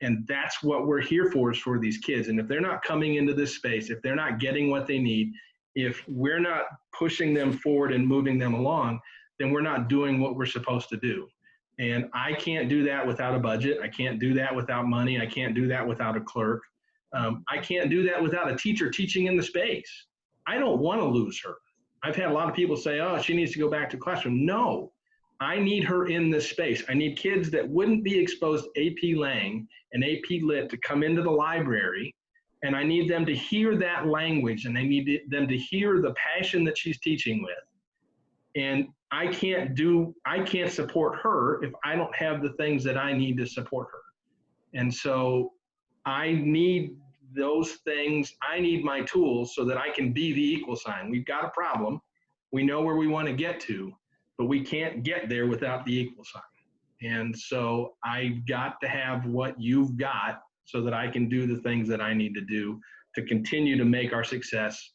And that's what we're here for, is for these kids. And if they're not coming into this space, if they're not getting what they need, if we're not pushing them forward and moving them along, then we're not doing what we're supposed to do. And I can't do that without a budget. I can't do that without money. I can't do that without a clerk. I can't do that without a teacher teaching in the space. I don't want to lose her. I've had a lot of people say, oh, she needs to go back to classroom. No, I need her in this space. I need kids that wouldn't be exposed to AP Lang and AP Lit to come into the library, and I need them to hear that language, and I need them to hear the passion that she's teaching with. And I can't support her if I don't have the things that I need to support her. And so I need those things. I need my tools so that I can be the equal sign. We've got a problem. We know where we want to get to, but we can't get there without the equal sign. And so I've got to have what you've got so that I can do the things that I need to do to continue to make our success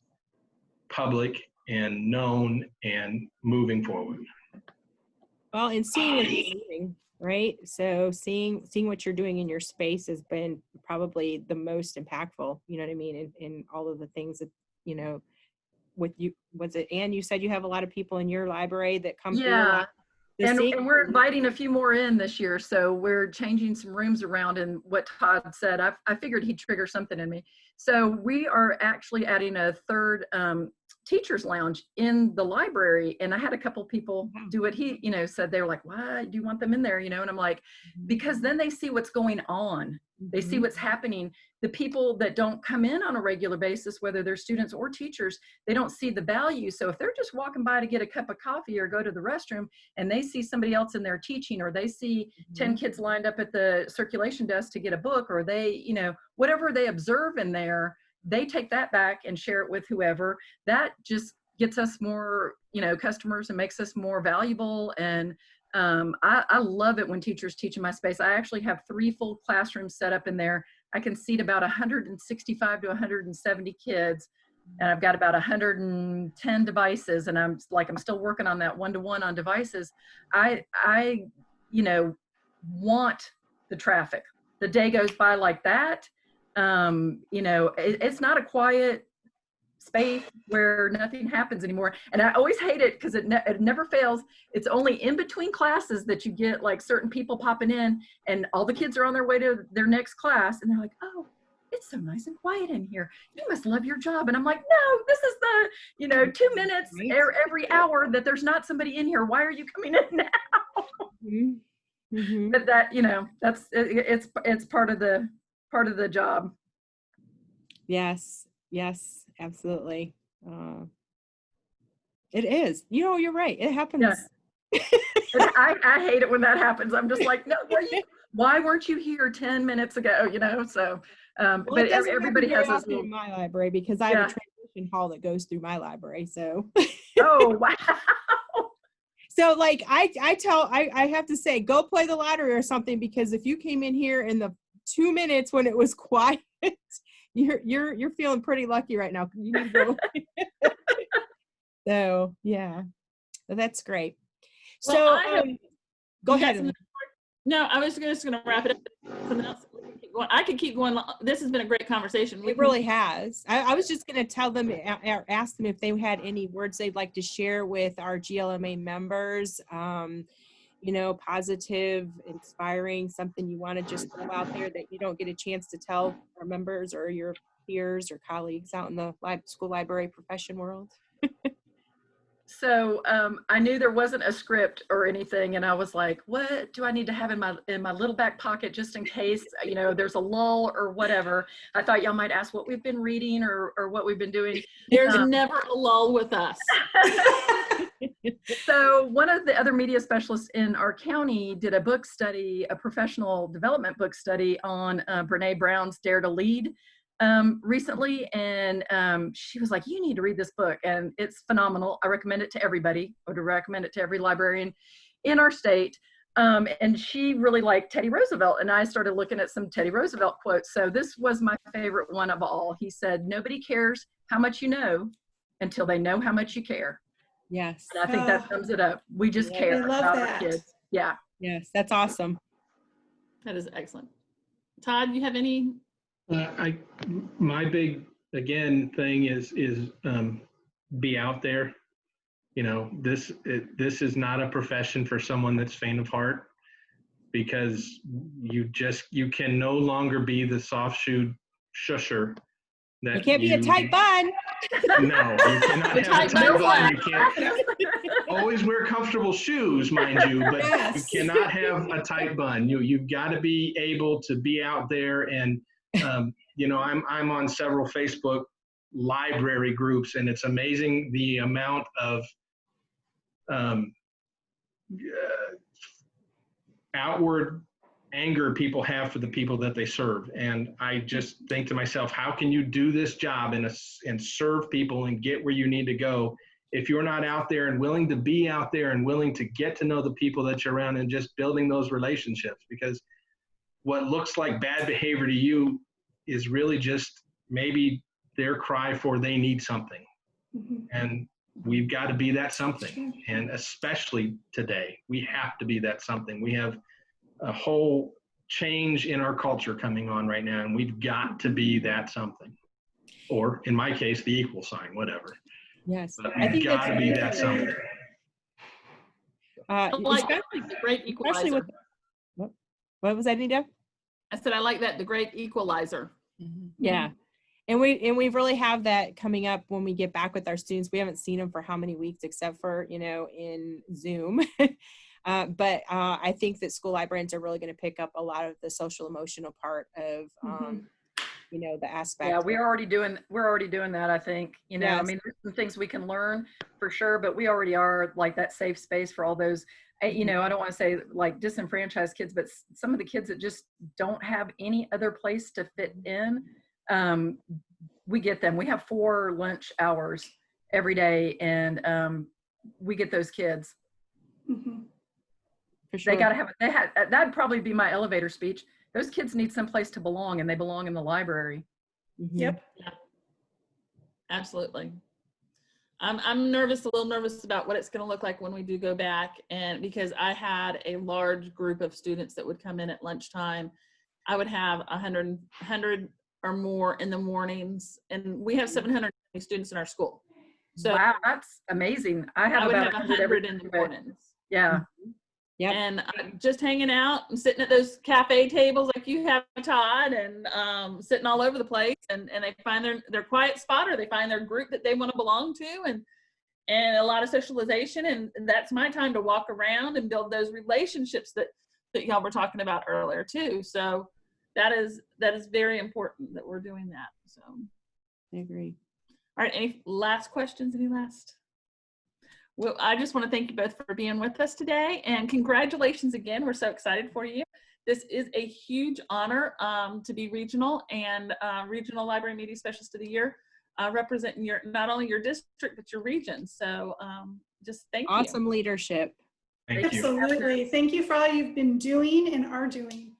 public and known and moving forward. Well, and seeing what you're doing, right? So seeing what you're doing in your space has been probably the most impactful, you know what I mean? In all of the things that, you know, with you, was it Anne, you said you have a lot of people in your library that come through? Yeah. And we're inviting a few more in this year, so we're changing some rooms around. And what Todd said, I figured he'd trigger something in me. So we are actually adding a third teacher's lounge in the library. And I had a couple people do what he, you know, said. They were like, why do you want them in there? You know, and I'm like, because then they see what's going on. They see what's happening. The people that don't come in on a regular basis, whether they're students or teachers, they don't see the value. So if they're just walking by to get a cup of coffee or go to the restroom and they see somebody else in there teaching, or they see 10 kids lined up at the circulation desk to get a book, or they, you know, whatever they observe in there, they take that back and share it with whoever. That just gets us more, you know, customers and makes us more valuable. And I love it when teachers teach in my space. I actually have 3 full classrooms set up in there. I can seat about 165 to 170 kids, and I've got about 110 devices, and I'm still working on that one-to-one on devices. I you know, want the traffic. The day goes by like that. You know, it's not a quiet space where nothing happens anymore. And I always hate it because it never fails. It's only in between classes that you get like certain people popping in, and all the kids are on their way to their next class, and they're like, oh, it's so nice and quiet in here. You must love your job. And I'm like, no, this is the, you know, 2 minutes every hour that there's not somebody in here. Why are you coming in now? Mhm. But that, you know, it's part of the job. Yes, yes, absolutely. It is. You know, you're right. It happens. And I hate it when that happens. I'm just like, no, why weren't you here 10 minutes ago? You know, so, Well, but it doesn't everybody happen has very this often little, in my library because I have a transition hall that goes through my library. So, oh, wow. so like I have to say, go play the lottery or something, because if you came in here in the 2 minutes when it was quiet, you're feeling pretty lucky right now. You need to go. So yeah, that's great. Well, So go you got ahead. some- No, I was just going to wrap it up. Something else. I could keep going. This has been a great conversation. It really has. I was just going to tell them, or ask them if they had any words they'd like to share with our GLMA members. You know, positive, inspiring, something you want to just throw out there that you don't get a chance to tell our members or your peers or colleagues out in the school library profession world. So I knew there wasn't a script or anything, and I was like, what do I need to have in my little back pocket just in case, you know, there's a lull or whatever. I thought y'all might ask what we've been reading or what we've been doing. There's never a lull with us. So one of the other media specialists in our county did a book study, a professional development book study on Brene Brown's Dare to Lead recently, and she was like, you need to read this book, and it's phenomenal. I recommend it to everybody. I would recommend it to every librarian in our state. And she really liked Teddy Roosevelt, and I started looking at some Teddy Roosevelt quotes. So this was my favorite one of all. He said, nobody cares how much you know until they know how much you care. Yes. And I think that sums it up. We just care I love about that. our kids. Yeah. Yes, that's awesome. That is excellent. Todd, you have any? My big, again, thing is be out there. You know, this is not a profession for someone that's faint of heart, because you can no longer be the soft-shoed shusher. You can't be a tight bun. No, you cannot have a tight bun. You can't always wear comfortable shoes, mind you, but Yes. you cannot have a tight bun. You've got to be able to be out there, and you know, I'm on several Facebook library groups, and it's amazing the amount of outward anger people have for the people that they serve. And I just think to myself, how can you do this job and serve people and get where you need to go if you're not out there and willing to be out there and willing to get to know the people that you're around and just building those relationships? Because what looks like bad behavior to you is really just maybe their cry for they need something. And we've got to be that something. And especially today, we have to be that something. We have a whole change in our culture coming on right now, and we've got to be that something. Or in my case, the equal sign, whatever. Yes. But we've got to be that something. Like the great equalizer. What was that, Nita? I said I like that, the great equalizer. Yeah. And we really have that coming up when we get back with our students. We haven't seen them for how many weeks, except for, you know, in Zoom. But I think that school librarians are really going to pick up a lot of the social emotional part of, you know, the aspect. Yeah, we're already doing that, I think. You know, Yes. I mean, there's some things we can learn for sure, but we already are like that safe space for all those, you know, I don't want to say like disenfranchised kids, but some of the kids that just don't have any other place to fit in. We get them. We have 4 lunch hours every day, and we get those kids. For sure. They got to have. That'd probably be my elevator speech. Those kids need someplace to belong, and they belong in the library. Yep. Yeah. Absolutely. I'm nervous, a little nervous about what it's going to look like when we do go back, and because I had a large group of students that would come in at lunchtime. I would have 100 or more in the mornings, and we have 700 students in our school. So wow, that's amazing. I would about have 100 in the mornings. Yeah. Yep. And just hanging out and sitting at those cafe tables like you have, Todd, and sitting all over the place, and they find their quiet spot, or they find their group that they want to belong to, and a lot of socialization. And that's my time to walk around and build those relationships that that y'all were talking about earlier too. So that is very important that we're doing that. So I agree. all right, any last questions? Any last? Well, I just want to thank you both for being with us today, and congratulations again. We're so excited for you. This is a huge honor to be regional and Regional Library Media Specialist of the Year, representing not only your district, but your region. So just thank you. Awesome leadership. Thank you. Absolutely. Thank you for all you've been doing and are doing.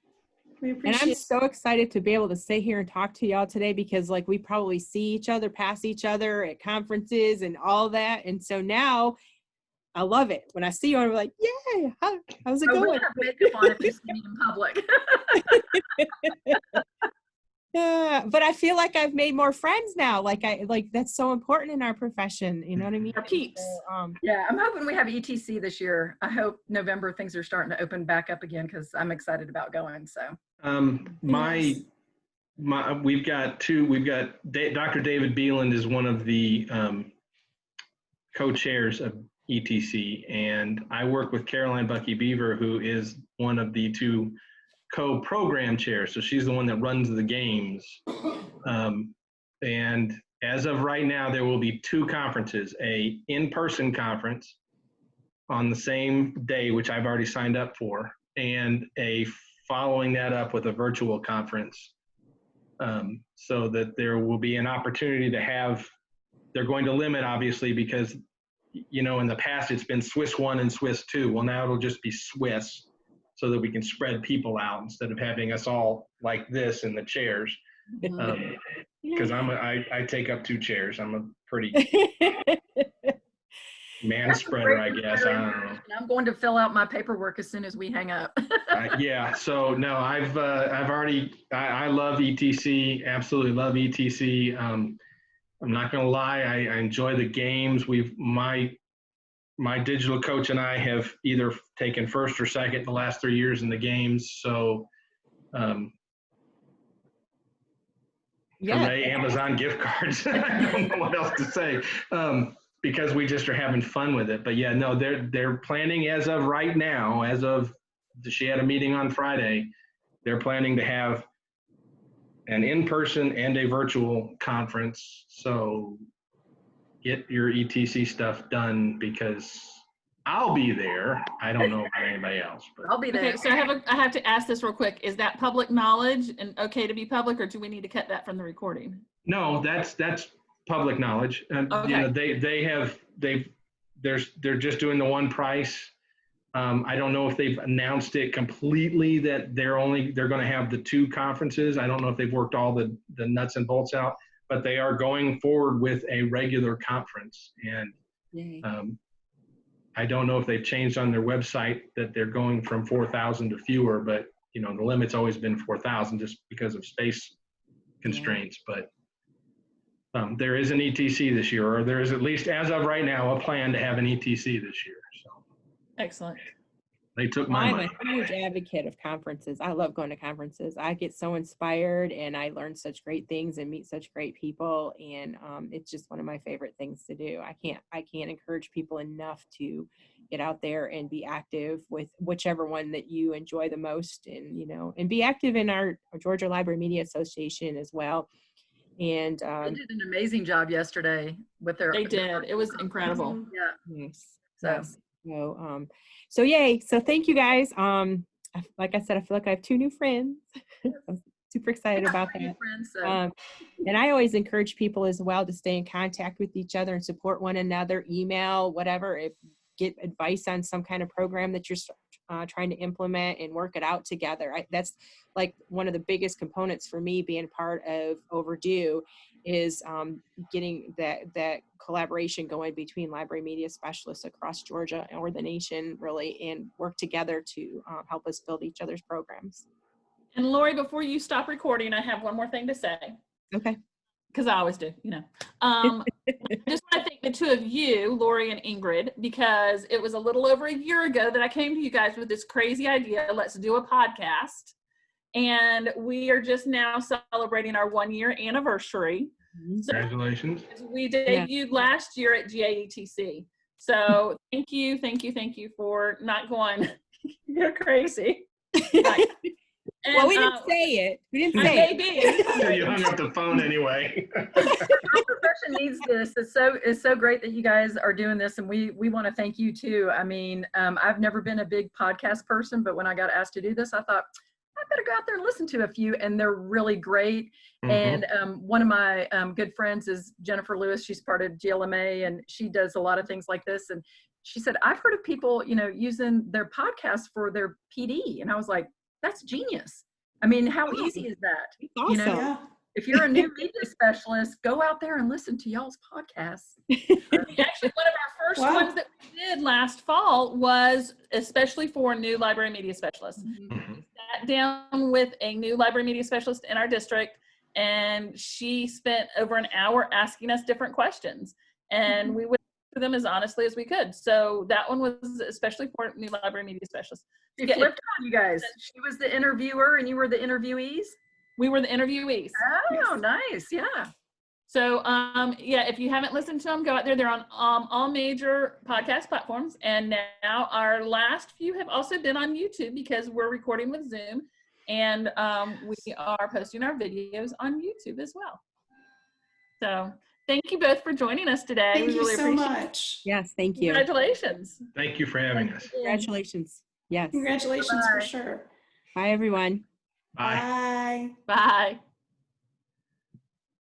We And appreciate I'm so excited to be able to sit here and talk to y'all today, because like we probably see each other, pass each other at conferences and all that. And so now I love it. When I see you, I'm like, yay, how's it Oh, going? we'll have makeup on if you see me in public. Yeah, but I feel like I've made more friends now. Like that's so important in our profession. You know what I mean? Our peeps. So, Yeah, I'm hoping we have ETC this year. I hope November things are starting to open back up again, because I'm excited about going. So We've got Dr. David Beeland is one of the co-chairs of ETC, and I work with Caroline Bucky Beaver, who is one of the two co-program chairs. So she's the one that runs the games. And as of right now, there will be two conferences, a in-person conference on the same day, which I've already signed up for, and a following that up with a virtual conference. So that there will be an opportunity to have, they're going to limit obviously, because, you know, in the past it's been Swiss 1 and Swiss 2. Well, now it'll just be Swiss, so that we can spread people out instead of having us all like this in the chairs. Because I take up 2 chairs. I'm a pretty man spreader, I guess. I don't know. I'm going to fill out my paperwork as soon as we hang up. Yeah. So no, I love ETC. Absolutely love ETC. I'm not going to lie. I enjoy the games. My digital coach and I have either taken first or second the last 3 years in the games. So, hooray, Amazon gift cards. I don't know what else to say, because we just are having fun with it. But yeah, no, they're planning as of right now, she had a meeting on Friday, they're planning to have an in-person and a virtual conference. So get your ETC stuff done, because I'll be there. I don't know about anybody else, but I'll be there. Okay, so I have to ask this real quick. Is that public knowledge and okay to be public, or do we need to cut that from the recording? no, that's public knowledge. And Okay. you know, they're just doing the one price. I don't know if they've announced it completely that they're going to have the 2 conferences. I don't know if they've worked all the nuts and bolts out, but they are going forward with a regular conference. And I don't know if they've changed on their website that they're going from 4,000 to fewer, but you know, the limit's always been 4,000 just because of space constraints. But there is an ETC this year, or there is, at least as of right now, a plan to have an ETC this year. So Excellent. they took my I'm money. a huge advocate of conferences. I love going to conferences. I get so inspired and I learn such great things and meet such great people. And it's just one of my favorite things to do. I can't encourage people enough to get out there and be active with whichever one that you enjoy the most, and, you know, and be active in our Georgia Library Media Association as well. And They did an amazing job yesterday with their. They did. It was incredible. Yeah. yes. So. Yes. So yay. So thank you guys. Like I said, I feel like I have 2 new friends. I'm super excited about that. Friends, so. And I always encourage people as well to stay in contact with each other and support one another, email, whatever, get advice on some kind of program that you're trying to implement and work it out together. That's like one of the biggest components for me being part of Overdue is getting that collaboration going between library media specialists across Georgia or the nation, really, and work together to help us build each other's programs. And Lori, before you stop recording, I have one more thing to say. Okay. Because I always do, you know. I just want to thank the 2 of you, Lori and Ingrid, because it was a little over a year ago that I came to you guys with this crazy idea, let's do a podcast. And we are just now celebrating our 1-year anniversary. Congratulations. So we debuted last year at GAETC. So thank you for not going, you're crazy. Right. And, Well, we didn't say it. We didn't I say may it. be. So you hung up the phone anyway. Our profession needs this. It's so great that you guys are doing this, and we want to thank you too. I mean, I've never been a big podcast person, but when I got asked to do this, I thought I better go out there and listen to a few, and they're really great. And one of my good friends is Jennifer Lewis. She's part of GLMA, and she does a lot of things like this. And she said, I've heard of people, using their podcast for their PD. And I was like, that's genius. I mean, how easy is that? It's awesome. Yeah. If you're a new media specialist, go out there and listen to y'all's podcasts. Actually, one of our first Wow. ones that we did last fall was especially for new library media specialists. We sat down with a new library media specialist in our district, and she spent over an hour asking us different questions, and we would answer them as honestly as we could. So that one was especially for new library media specialists. She flipped on you guys. She was the interviewer and you were the interviewees? We were the interviewees. Oh, nice. Yeah. So, yeah, if you haven't listened to them, go out there. They're on all major podcast platforms. And now our last few have also been on YouTube because we're recording with Zoom. And we are posting our videos on YouTube as well. So thank you both for joining us today. Thank we you really so appreciate much. Yes, thank you. Congratulations. Thank you for having us. Congratulations. Yes. Congratulations Bye. for sure. Bye, everyone. Bye. Bye. Bye.